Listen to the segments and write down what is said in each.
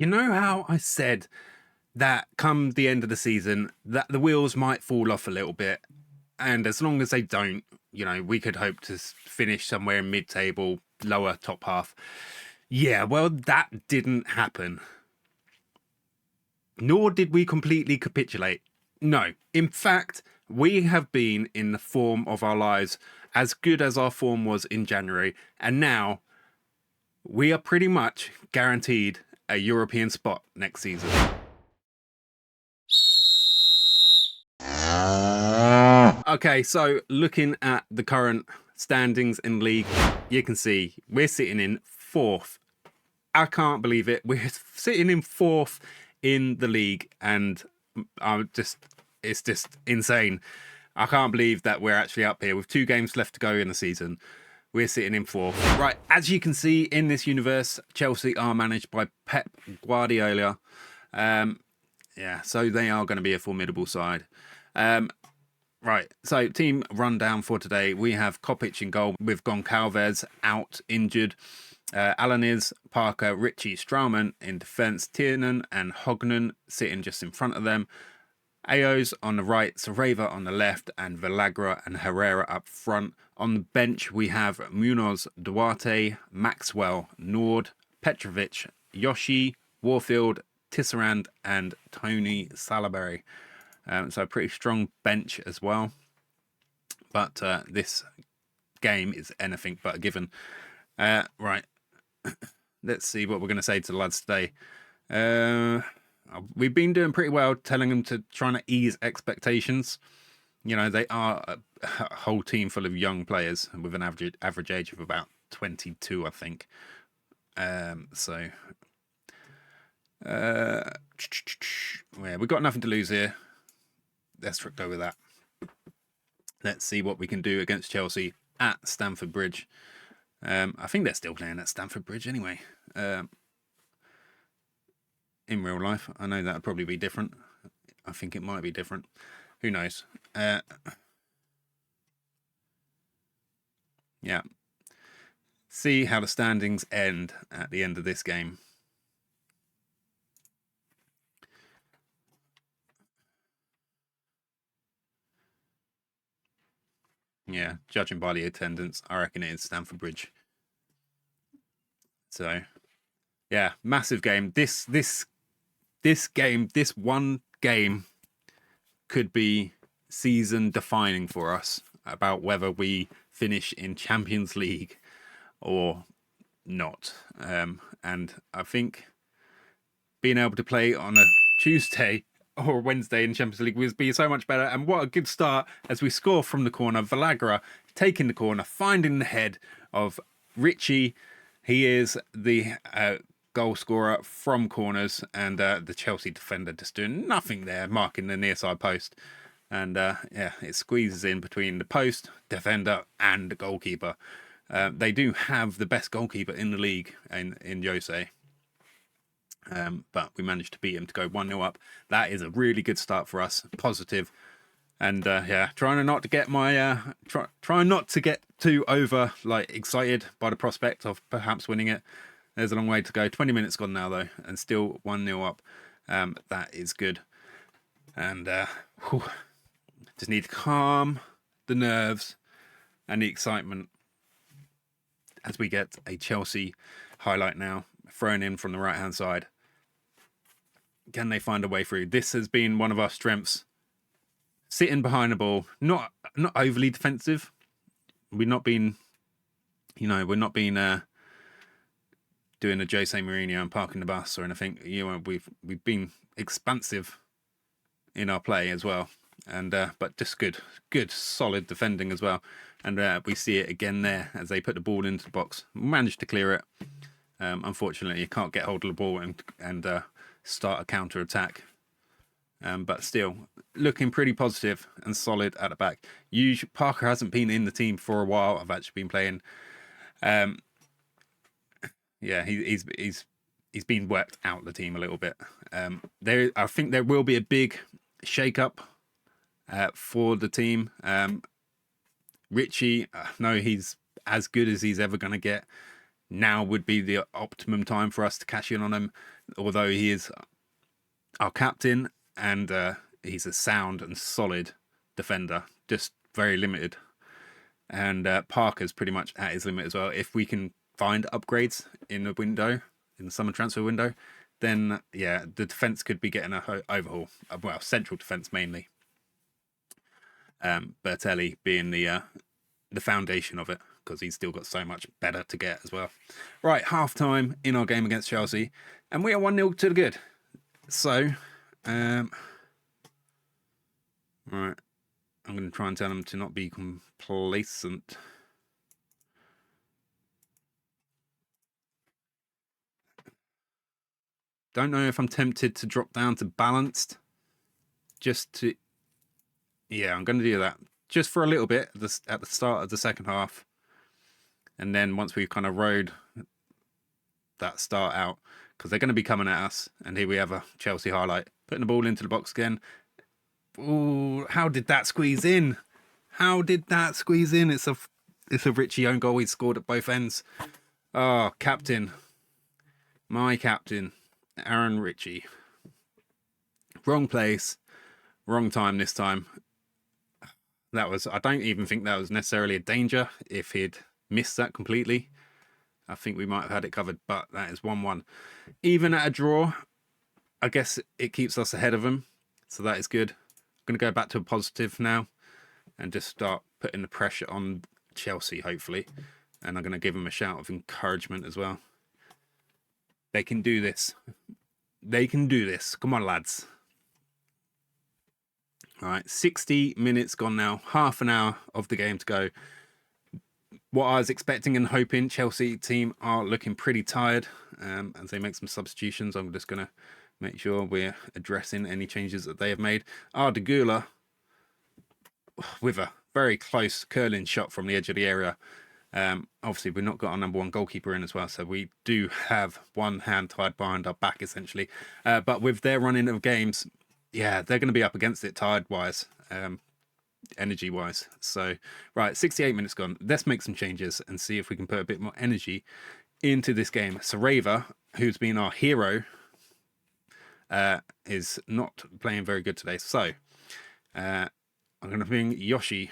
You know how I said that come the end of the season, that the wheels might fall off a little bit. And as long as they don't, we could hope to finish somewhere in mid-table, lower top half. Yeah, well, that didn't happen. Nor did we completely capitulate. No. In fact, we have been in the form of our lives, as good as our form was in January. And now we are pretty much guaranteed a European spot next season. Okay, so looking at the current standings in the league, you can see we're sitting in 4th. I can't believe it. We're sitting in 4th in the league, and it's just insane. I can't believe that we're actually up here with 2 games left to go in the season. We're sitting in 4th. Right, as you can see in this universe, Chelsea are managed by Pep Guardiola. Yeah, so they are going to be a formidable side. Right, so team rundown for today. We have Kopic in goal with Goncalves out injured. Alanis, Parker, Ritchie, Strauman in defence. Tiernan and Hognan sitting just in front of them. Aos on the right, Sareva on the left, and Villagra and Herrera up front. On the bench, we have Munoz, Duarte, Maxwell, Nord, Petrovic, Yoshi, Warfield, Tisserand, and Tony Salaberry. So a pretty strong bench as well. But this game is anything but a given. Right. Let's see what we're going to say to the lads today. We've been doing pretty well telling them to try to ease expectations. They are a whole team full of young players with an average age of about 22, I think. Yeah, we've got nothing to lose here. Let's go with that. Let's see what we can do against Chelsea at Stamford Bridge. I think they're still playing at Stamford Bridge anyway. In real life, I know that would probably be different. I think it might be different. Who knows? Yeah. See how the standings end at the end of this game. Yeah, judging by the attendance, I reckon it is Stamford Bridge. So, yeah, massive game. This one game could be season defining for us about whether we finish in Champions League or not. And I think being able to play on a Tuesday or Wednesday in Champions League would be so much better. And what a good start as we score from the corner. Villagra taking the corner, finding the head of Ritchie. He is the goal scorer from corners, and the Chelsea defender just doing nothing there, marking the near side post. And yeah, it squeezes in between the post, defender, and the goalkeeper. They do have the best goalkeeper in the league in Jose. But we managed to beat him to go 1-0 up. That is a really good start for us. Positive. And yeah, trying not to get trying not to get too excited by the prospect of perhaps winning it. There's a long way to go. 20 minutes gone now though, and still 1-0 up. That is good. And just need to calm the nerves and the excitement as we get a Chelsea highlight now, thrown in from the right hand side. Can they find a way through? This has been one of our strengths. Sitting behind the ball, not overly defensive. We've not been, we're not been doing a Jose Mourinho and parking the bus or anything. We've been expansive in our play as well, and but just good solid defending as well. And we see it again there as they put the ball into the box. Managed to clear it. Unfortunately, you can't get hold of the ball and start a counter attack. But still, looking pretty positive and solid at the back. Parker hasn't been in the team for a while. I've actually been playing. Yeah, he's been worked out the team a little bit. I think there will be a big shake-up for the team. Ritchie, no, he's as good as he's ever going to get. Now would be the optimum time for us to cash in on him. although he is our captain and he's a sound and solid defender, just very limited. And Parker's pretty much at his limit as well. If we can find upgrades in the window, in the summer transfer window, then yeah, the defense could be getting a overhaul. Well, central defense mainly. Bertelli being the foundation of it, because he's still got so much better to get as well. Right, half time in our game against Chelsea, and we are 1-0 to the good. So, right, I'm going to try and tell them to not be complacent. Don't know if I'm tempted to drop down to balanced. Just to... Yeah, I'm going to do that. Just for a little bit at the start of the second half. And then once we've kind of rode that start out, because they're going to be coming at us. And here we have a Chelsea highlight. Putting the ball into the box again. Ooh, how did that squeeze in? How did that squeeze in? It's a Richie own goal. He scored at both ends. Oh, captain. My captain. Aaron Ritchie. Wrong place. Wrong time this time. That was, I don't even think that was necessarily a danger if he'd missed that completely. I think we might have had it covered, but that is 1-1. Even at a draw, I guess it keeps us ahead of them. So that is good. I'm going to go back to a positive now and just start putting the pressure on Chelsea, hopefully. And I'm going to give them a shout of encouragement as well. They can do this. They can do this. Come on, lads. All right, 60 minutes gone now. Half an hour of the game to go. What I was expecting and hoping, Chelsea team are looking pretty tired as they make some substitutions. I'm just going to make sure we're addressing any changes that they have made. Ardegula with a very close curling shot from the edge of the area. Obviously, we've not got our number one goalkeeper in as well, so we do have one hand tied behind our back, essentially. But with their running of games, yeah, they're going to be up against it tired-wise, energy-wise. So, right, 68 minutes gone. Let's make some changes and see if we can put a bit more energy into this game. Sareva, who's been our hero, is not playing very good today. So, I'm going to bring Yoshi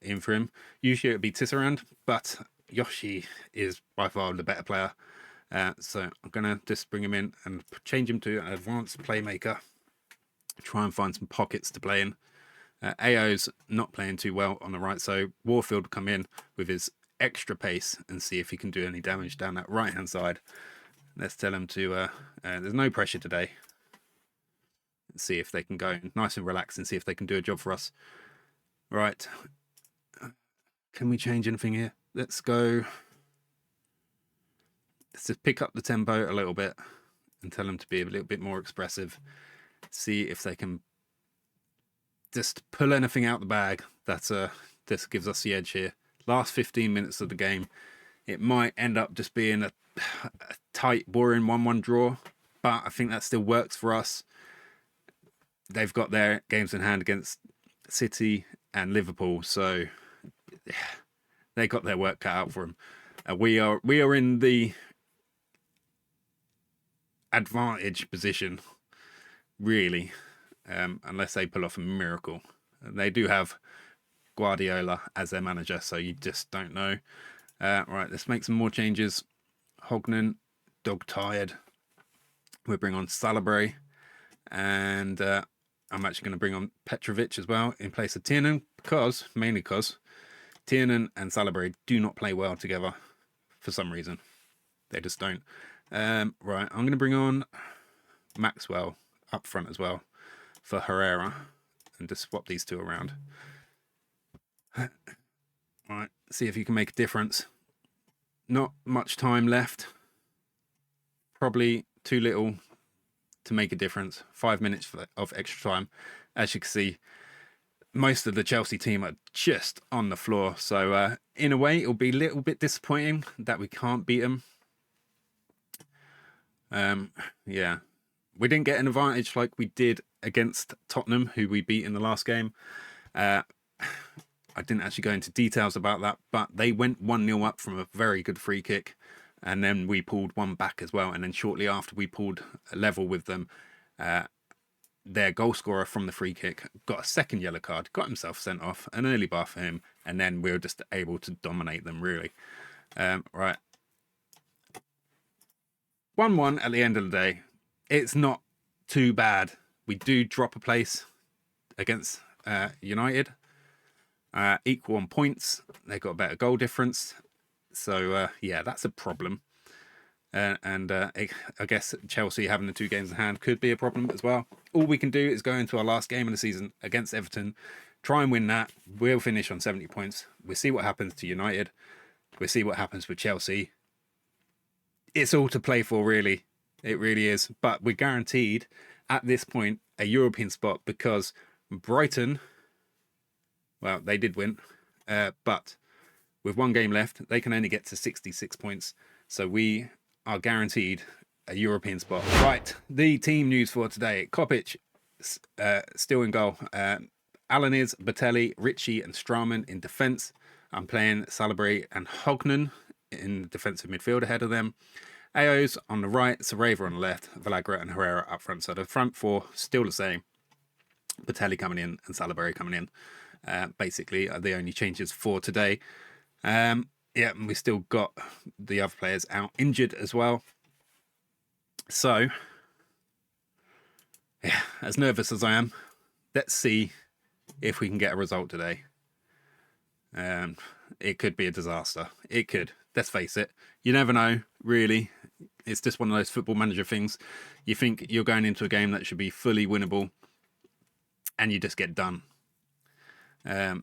in for him. Usually it would be Tisserand, but Yoshi is by far the better player. So I'm going to just bring him in and change him to an advanced playmaker. Try and find some pockets to play in. AO's not playing too well on the right, so Warfield will come in with his extra pace and see if he can do any damage down that right-hand side. Let's tell him to... there's no pressure today. Let's see if they can go nice and relax and see if they can do a job for us. Right. Can we change anything here? Let's go... Let's just pick up the tempo a little bit and tell them to be a little bit more expressive. See if they can just pull anything out the bag that this gives us the edge here. Last 15 minutes of the game, it might end up just being a tight, boring 1-1 draw, but I think that still works for us. They've got their games in hand against City and Liverpool, so yeah, they got their work cut out for them. We are in the advantage position, really, unless they pull off a miracle. They do have Guardiola as their manager, so you just don't know. Right, let's make some more changes. Hognan, dog tired. We'll bring on Salaberry, and I'm actually going to bring on Petrovic as well in place of Tiernan, mainly because Tiernan and Salaberry do not play well together for some reason. They just don't. Right, I'm going to bring on Maxwell up front as well for Herrera and just swap these two around. Right, see if you can make a difference. Not much time left. Probably too little to make a difference. 5 minutes of extra time. As you can see, most of the Chelsea team are just on the floor. So in a way, it'll be a little bit disappointing that we can't beat them. Yeah, we didn't get an advantage like we did against Tottenham, who we beat in the last game. I didn't actually go into details about that, but they went 1-0 up from a very good free kick. and then we pulled one back as well. And then shortly after we pulled a level with them, their goal scorer from the free kick got a second yellow card, got himself sent off, an early bar for him, and then we were just able to dominate them, really. Right. 1-1 at the end of the day. It's not too bad. We do drop a place against United. Equal on points. They've got a better goal difference. So, yeah, that's a problem. I guess Chelsea having the 2 games in hand could be a problem as well. All we can do is go into our last game of the season against Everton, try and win that. We'll finish on 70 points. We'll see what happens to United. We'll see what happens with Chelsea. It's all to play for, really. It really is. But we're guaranteed at this point a European spot because Brighton, well, they did win, but with 1 game left, they can only get to 66 points. So we are guaranteed a European spot. Right, the team news for today. Kopic still in goal. Alanis, Batelli, Ritchie and Strauman in defence. I'm playing Salabri and Hognan in defensive midfield ahead of them. Aos on the right, Sareva on the left, Villagra and Herrera up front. So the front 4 still the same. Batelli coming in and Salabri coming in. Basically are the only changes for today. Yeah, and we still got the other players out injured as well. So, yeah, as nervous as I am, let's see if we can get a result today. It could be a disaster. It could. Let's face it. You never know, really. It's just one of those football manager things. You think you're going into a game that should be fully winnable, and you just get done.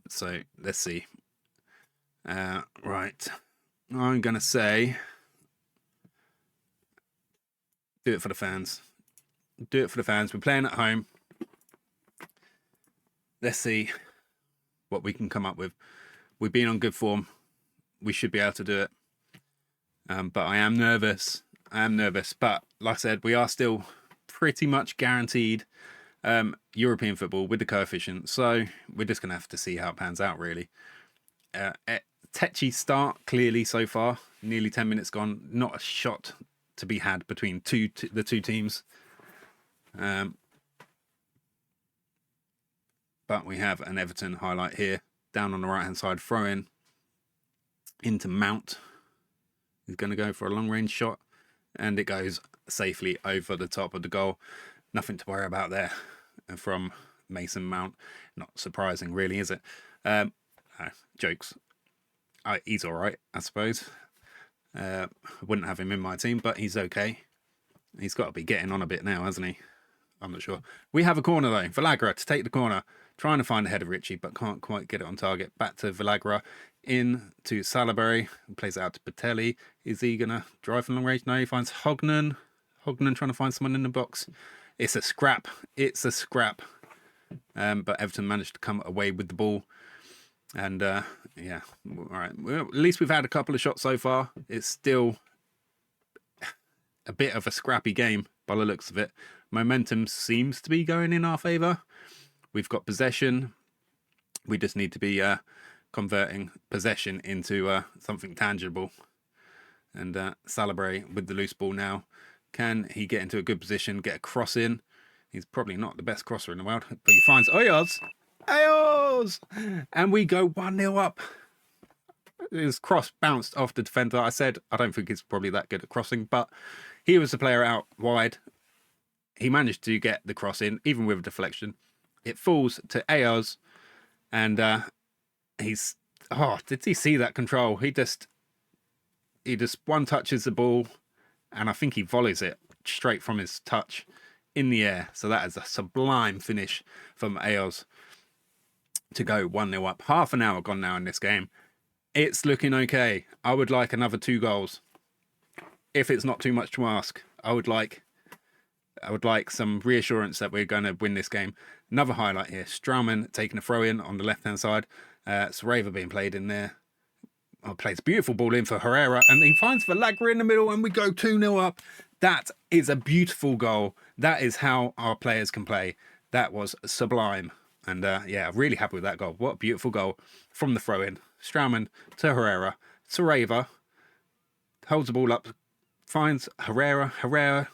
So, let's see. Right. I'm going to say, do it for the fans. Do it for the fans. We're playing at home. Let's see what we can come up with. We've been on good form. We should be able to do it. But I am nervous. But like I said, we are still pretty much guaranteed European football with the coefficient. So we're just going to have to see how it pans out, really. Tetchy start, clearly, so far. Nearly 10 minutes gone. Not a shot to be had between the two teams. But we have an Everton highlight here. Down on the right-hand side, throw in into Mount. He's going to go for a long-range shot. And it goes safely over the top of the goal. Nothing to worry about there from Mason Mount. Not surprising, really, is it? Jokes. He's all right, I suppose. I wouldn't have him in my team, but he's okay. He's got to be getting on a bit now, hasn't he? I'm not sure. We have a corner, though. Villagra to take the corner. Trying to find a head of Ritchie, but can't quite get it on target. Back to Villagra. In to Salaberry. Plays it out to Batelli. Is he going to drive from long range? No, he finds Hognan. Hognan trying to find someone in the box. It's a scrap. It's a scrap. But Everton managed to come away with the ball. And, yeah, all right. Well, at least we've had a couple of shots so far. It's still a bit of a scrappy game by the looks of it. Momentum seems to be going in our favour. We've got possession. We just need to be converting possession into something tangible. And Salabray with the loose ball now. Can he get into a good position, get a cross in? He's probably not the best crosser in the world, but he finds Oyos. Ayos! And we go 1-0 up. His cross bounced off the defender. I said, I don't think he's probably that good at crossing, but he was the player out wide. He managed to get the cross in, even with a deflection. It falls to Ayos, and he's... Oh, did he see that control? He just one touches the ball, and I think he volleys it straight from his touch in the air. So that is a sublime finish from Ayos to go 1-0 up. Half an hour gone now in this game. It's looking okay. I would like another 2 goals. If it's not too much to ask, I would like some reassurance that we're going to win this game. Another highlight here. Strauman taking a throw in on the left-hand side. Sareva being played in there. Oh, plays a beautiful ball in for Herrera, and he finds Villagra in the middle, and we go 2-0 up. That is a beautiful goal. That is how our players can play. That was sublime. And yeah, really happy with that goal. What a beautiful goal from the throw-in. Strauman to Herrera. Sareva holds the ball up, finds Herrera. Herrera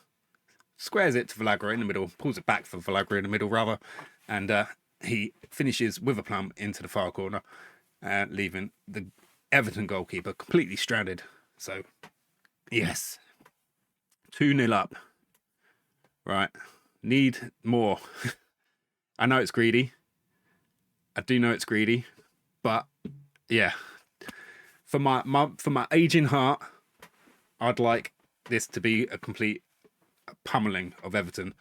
squares it to Villagra in the middle, pulls it back for Villagra in the middle, rather, and he finishes with a plumb into the far corner, leaving the Everton goalkeeper completely stranded. So, yes, 2-0 up. Right, need more. I know it's greedy. I do know it's greedy, but yeah, for my aging heart, I'd like this to be a complete pummeling of Everton.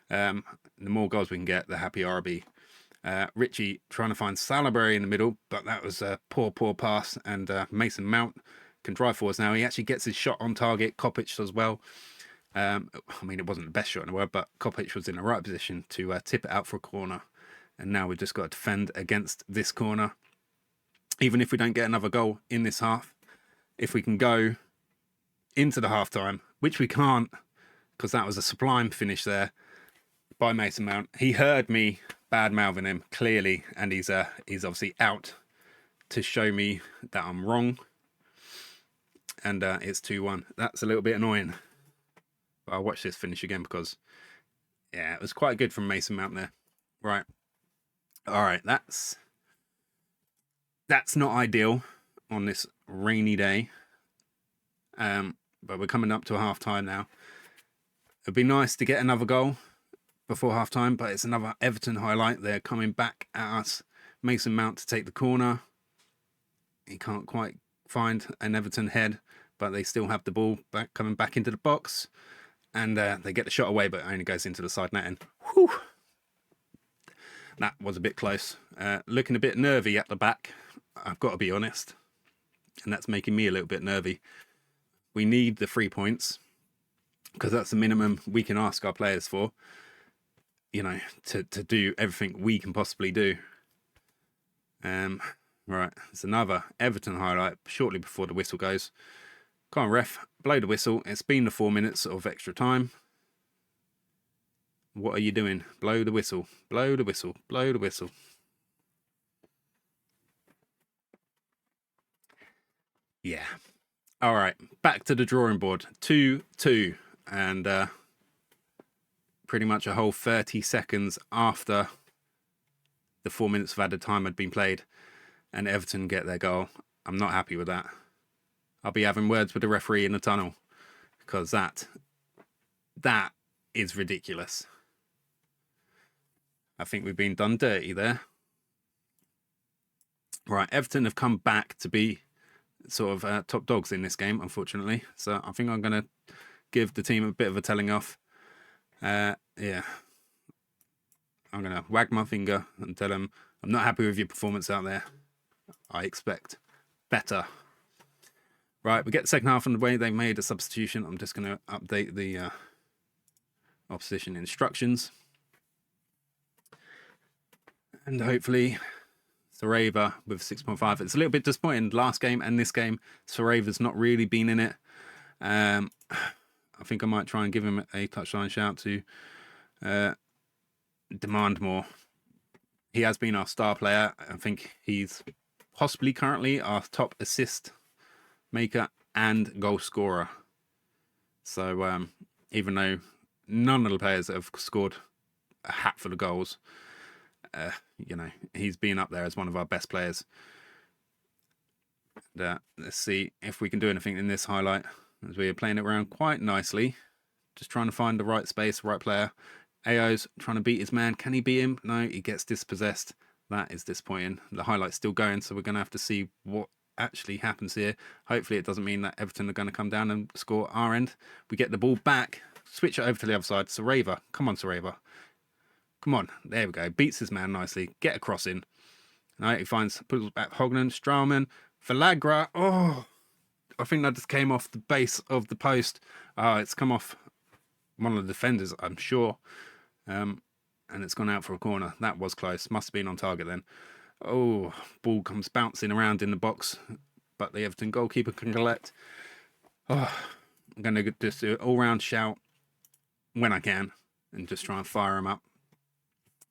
The more goals we can get, the happier I'll be. Richie trying to find Salaberry in the middle, but that was a poor pass, and Mason Mount can drive forwards now. He actually gets his shot on target. Kopic as well. I mean, it wasn't the best shot in the world, but Kopic was in the right position to tip it out for a corner. And now we've just got to defend against this corner. Even if we don't get another goal in this half, if we can go into the half-time, which we can't, because that was a sublime finish there by Mason Mount. He heard me bad-mouthing him, clearly, and he's obviously out to show me that I'm wrong. And it's 2-1. That's a little bit annoying. But I'll watch this finish again because, yeah, it was quite good from Mason Mount there. Right. All right, that's not ideal on this rainy day. But we're coming up to half-time now. It'd be nice to get another goal before half-time, but it's another Everton highlight. They're coming back at us. Mason Mount to take the corner. He can't quite find an Everton head, but they still have the ball coming back into the box. And they get the shot away, but it only goes into the side netting. Whew. That was a bit close. Looking a bit nervy at the back, I've got to be honest. And that's making me a little bit nervy. We need the 3 points, because that's the minimum we can ask our players for. You know, to do everything we can possibly do. Right, it's another Everton highlight shortly before the whistle goes. Come on, ref, blow the whistle. It's been the 4 minutes of extra time. What are you doing? Blow the whistle. Blow the whistle. Blow the whistle. Yeah. All right. Back to the drawing board. 2-2. And pretty much a whole 30 seconds after the 4 minutes of added time had been played and Everton get their goal. I'm not happy with that. I'll be having words with the referee in the tunnel, because that is ridiculous. I think we've been done dirty there. Right, Everton have come back to be sort of top dogs in this game, unfortunately. So I think I'm going to give the team a bit of a telling off. Yeah. I'm going to wag my finger and tell them I'm not happy with your performance out there. I expect better. Right, we get the second half on the way. They made a substitution. I'm just going to update the opposition instructions. And hopefully Sareva with 6.5. It's a little bit disappointing. Last game and this game, Sareva's not really been in it. I think I might try and give him a touchline shout to demand more. He has been our star player. I think he's possibly currently our top assist maker and goal scorer. So even though none of the players have scored a hatful of goals, you know, he's been up there as one of our best players. And, let's see if we can do anything in this highlight, as we are playing it around quite nicely. Just trying to find the right space, the right player. Ayo's trying to beat his man. Can he beat him? No, he gets dispossessed. That is disappointing. The highlight's still going, so we're going to have to see what actually happens here. Hopefully it doesn't mean that Everton are going to come down and score our end. We get the ball back, switch it over to the other side. Sareva, come on, Sareva. Come on, there we go. Beats his man nicely. Get a cross in. Right, he pulls back Hognan, Strauman, Villagra. Oh, I think that just came off the base of the post. It's come off one of the defenders, I'm sure. And it's gone out for a corner. That was close. Must have been on target then. Oh, ball comes bouncing around in the box, but the Everton goalkeeper can collect. Oh, I'm going to just do an all-round shout when I can and just try and fire him up.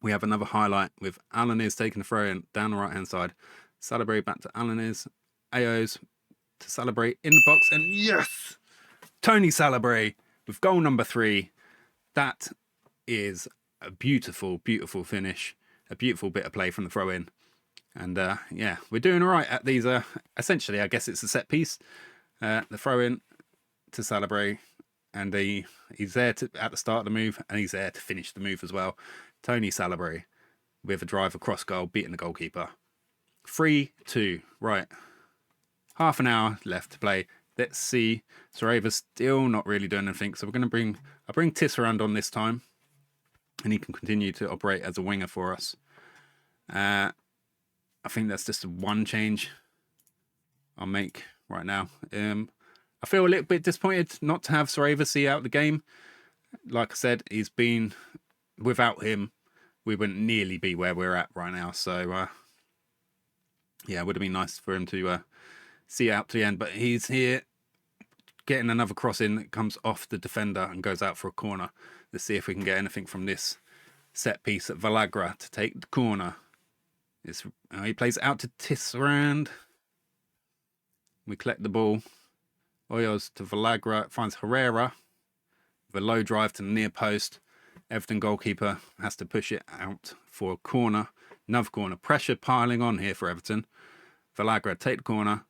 We have another highlight with Alanis taking the throw in down the right-hand side. Salaberry back to Alanis. Ayo's to celebrate in the box. And yes, Tony Celebrate with goal number 3. That is a beautiful, beautiful finish. A beautiful bit of play from the throw-in. And yeah, we're doing all right at these. Essentially, I guess it's a set piece. The throw-in to Celebrate. And he's there at the start of the move, and he's there to finish the move as well. Tony Celebrate with a drive across goal, beating the goalkeeper. 3-2. Right. Half an hour left to play. Let's see. Sarava's still not really doing anything. So we're going to I'll bring Tisserand on this time. And he can continue to operate as a winger for us. I think that's just one change I'll make right now. I feel a little bit disappointed not to have Sarava see out the game. Like I said, without him, we wouldn't nearly be where we're at right now. So, yeah, it would have been nice for him to see out to the end. But he's here getting another cross in that comes off the defender and goes out for a corner. Let's see if we can get anything from this set piece at Valagra to take the corner. He plays it out to Tisserand. We collect the ball. Hoyos to Valagra, finds Herrera with a low drive to the near post. Everton goalkeeper has to push it out for a corner. Another corner. Pressure piling on here for Everton. Valagra take the corner.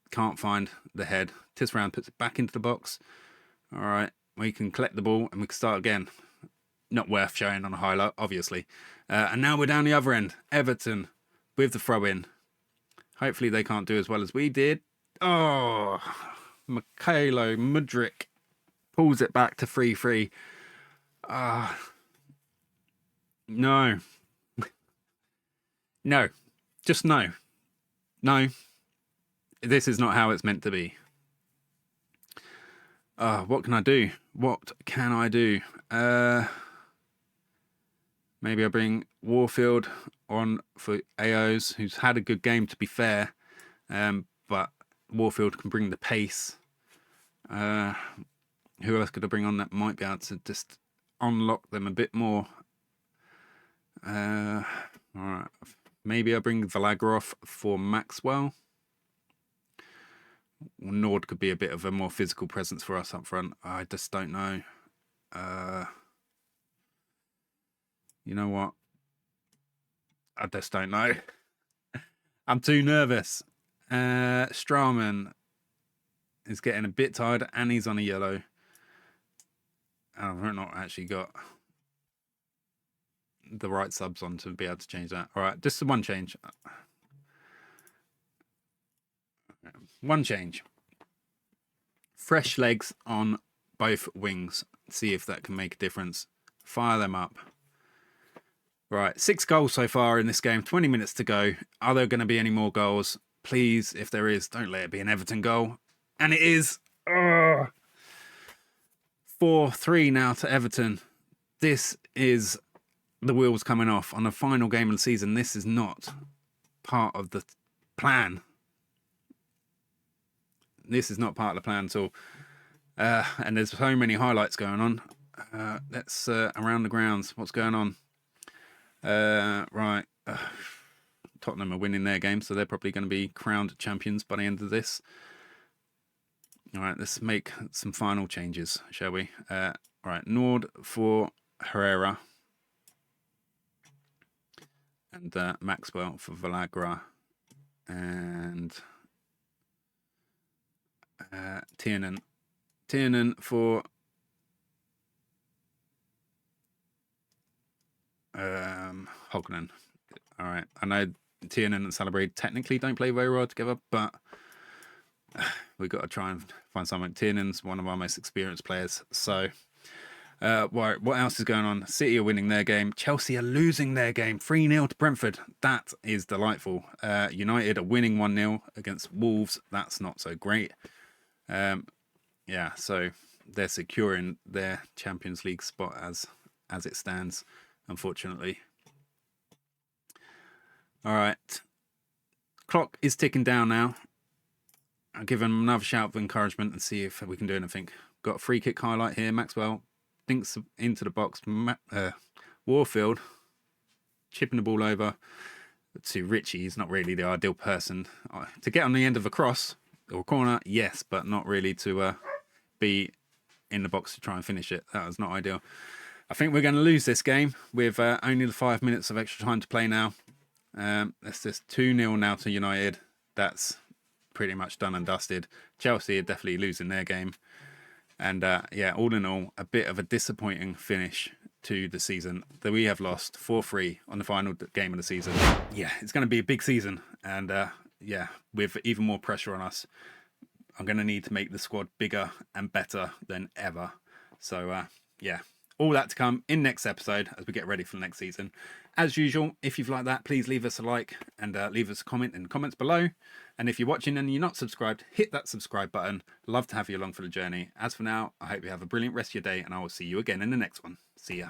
Can't find the head. Tisserand puts it back into the box. All right, we can collect the ball and we can start again. Not worth showing on a highlight, obviously. And now we're down the other end. Everton with the throw-in. Hopefully they can't do as well as we did. Oh, Mikhailo Mudryk pulls it back to 3-3. No. No. Just no. No. This is not how it's meant to be. What can I do? What can I do? Maybe I bring Warfield on for AOs, who's had a good game, to be fair. But Warfield can bring the pace. Who else could I bring on that might be able to just unlock them a bit more? All right. Maybe I bring Valagrov for Maxwell. Nord could be a bit of a more physical presence for us up front. I just don't know. You know what? I just don't know. I'm too nervous. Strauman is getting a bit tired and he's on a yellow. I've not actually got the right subs on to be able to change that. All right, just one change. One change. Fresh legs on both wings. See if that can make a difference. Fire them up. Right, 6 goals so far in this game. 20 minutes to go. Are there going to be any more goals? Please, if there is, don't let it be an Everton goal. And it is. 4-3 now to Everton. This is the wheels coming off on the final game of the season. This is not part of the plan. This is not part of the plan at all. And there's so many highlights going on. Let's around the grounds. What's going on? Right. Tottenham are winning their game, so they're probably going to be crowned champions by the end of this. All right, let's make some final changes, shall we? All right, Nord for Herrera. And Maxwell for Valagra. And Tiernan. Tiernan for Hognan. All right, I know Tiernan and Celebrate technically don't play very well together, but we've got to try and find something. Tiernan's one of our most experienced players. So, right, what else is going on? City are winning their game. Chelsea are losing their game. 3-0 to Brentford. That is delightful. United are winning 1-0 against Wolves. That's not so great. Yeah, so they're securing their Champions League spot as it stands, unfortunately. All right. Clock is ticking down now. I'll give him another shout of encouragement and see if we can do anything. Got a free kick highlight here. Maxwell thinks into the box. Warfield chipping the ball over to Richie. He's not really the ideal person to get on the end of a cross. or corner, yes, but not really to be in the box to try and finish it. That was not ideal. I think we're going to lose this game with only the 5 minutes of extra time to play now. It's just 2-0 now to United. That's pretty much done and dusted. Chelsea are definitely losing their game. And yeah, all in all, a bit of a disappointing finish to the season that we have lost 4-3 on the final game of the season. Yeah, it's going to be a big season. And yeah, with even more pressure on us, I'm going to need to make the squad bigger and better than ever. So yeah, all that to come in next episode as we get ready for the next season. As usual, if you've liked that, please leave us a like and leave us a comment in the comments below. And if you're watching and you're not subscribed, hit that subscribe button. Love to have you along for the journey. As for now, I hope you have a brilliant rest of your day, and I will see you again in the next one. See ya.